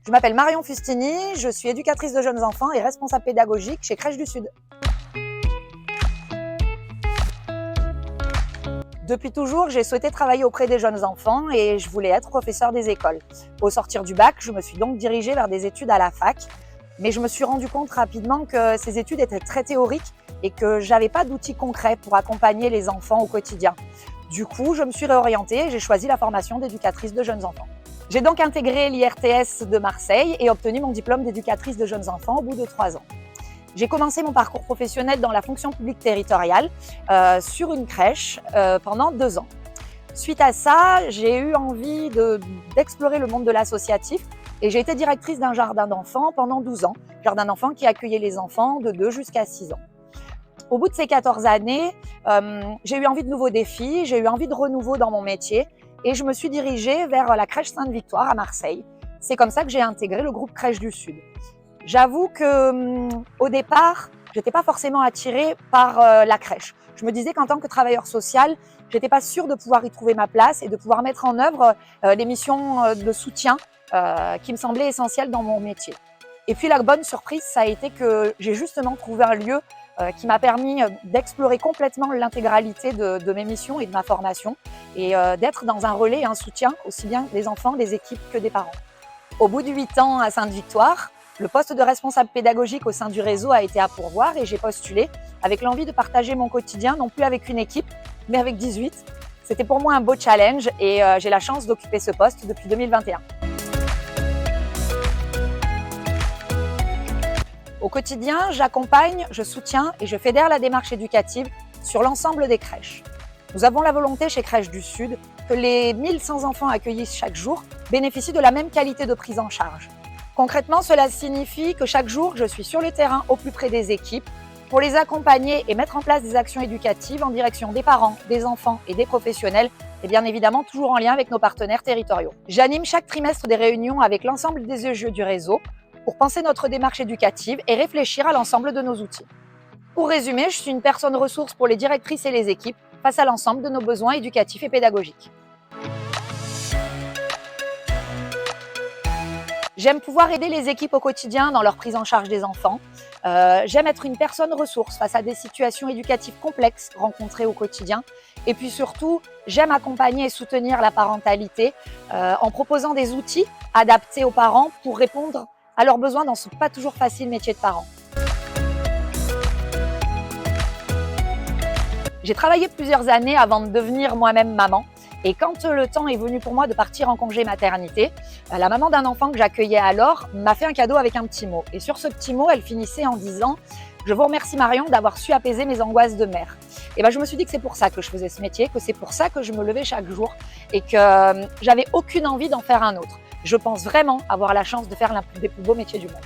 Je m'appelle Marion Fustini, je suis éducatrice de jeunes enfants et responsable pédagogique chez Crèche du Sud. Depuis toujours, j'ai souhaité travailler auprès des jeunes enfants et je voulais être professeure des écoles. Au sortir du bac, je me suis donc dirigée vers des études à la fac, mais je me suis rendu compte rapidement que ces études étaient très théoriques et que j'avais pas d'outils concrets pour accompagner les enfants au quotidien. Du coup, je me suis réorientée et j'ai choisi la formation d'éducatrice de jeunes enfants. J'ai donc intégré l'IRTS de Marseille et obtenu mon diplôme d'éducatrice de jeunes enfants au bout de 3 ans. J'ai commencé mon parcours professionnel dans la fonction publique territoriale sur une crèche pendant 2 ans. Suite à ça, j'ai eu envie d'explorer le monde de l'associatif et j'ai été directrice d'un jardin d'enfants pendant 12 ans, jardin d'enfants qui accueillait les enfants de 2 jusqu'à 6 ans. Au bout de ces 14 années, j'ai eu envie de nouveaux défis, j'ai eu envie de renouveau dans mon métier et je me suis dirigée vers la crèche Sainte-Victoire à Marseille. C'est comme ça que j'ai intégré le groupe Crèche du Sud. J'avoue que au départ, j'étais pas forcément attirée par la crèche. Je me disais qu'en tant que travailleur social, j'étais pas sûre de pouvoir y trouver ma place et de pouvoir mettre en œuvre les missions de soutien qui me semblaient essentielles dans mon métier. Et puis la bonne surprise, ça a été que j'ai justement trouvé un lieu qui m'a permis d'explorer complètement l'intégralité de mes missions et de ma formation et d'être dans un relais et un soutien aussi bien des enfants, des équipes que des parents. Au bout de 8 ans à Sainte-Victoire, le poste de responsable pédagogique au sein du réseau a été à pourvoir et j'ai postulé avec l'envie de partager mon quotidien, non plus avec une équipe, mais avec 18. C'était pour moi un beau challenge et j'ai la chance d'occuper ce poste depuis 2021. Au quotidien, j'accompagne, je soutiens et je fédère la démarche éducative sur l'ensemble des crèches. Nous avons la volonté chez Crèche du Sud que les 1100 enfants accueillis chaque jour bénéficient de la même qualité de prise en charge. Concrètement, cela signifie que chaque jour, je suis sur le terrain au plus près des équipes pour les accompagner et mettre en place des actions éducatives en direction des parents, des enfants et des professionnels et bien évidemment toujours en lien avec nos partenaires territoriaux. J'anime chaque trimestre des réunions avec l'ensemble des EGE du réseau pour penser notre démarche éducative et réfléchir à l'ensemble de nos outils. Pour résumer, je suis une personne ressource pour les directrices et les équipes face à l'ensemble de nos besoins éducatifs et pédagogiques. J'aime pouvoir aider les équipes au quotidien dans leur prise en charge des enfants. J'aime être une personne ressource face à des situations éducatives complexes rencontrées au quotidien. Et puis surtout, j'aime accompagner et soutenir la parentalité en proposant des outils adaptés aux parents pour répondre à leurs besoins dans ce pas toujours facile métier de parent. J'ai travaillé plusieurs années avant de devenir moi-même maman. Et quand le temps est venu pour moi de partir en congé maternité, la maman d'un enfant que j'accueillais alors m'a fait un cadeau avec un petit mot. Et sur ce petit mot, elle finissait en disant « Je vous remercie Marion d'avoir su apaiser mes angoisses de mère ». Et je me suis dit que c'est pour ça que je faisais ce métier, que c'est pour ça que je me levais chaque jour et que j'avais aucune envie d'en faire un autre. Je pense vraiment avoir la chance de faire l'un des plus beaux métiers du monde.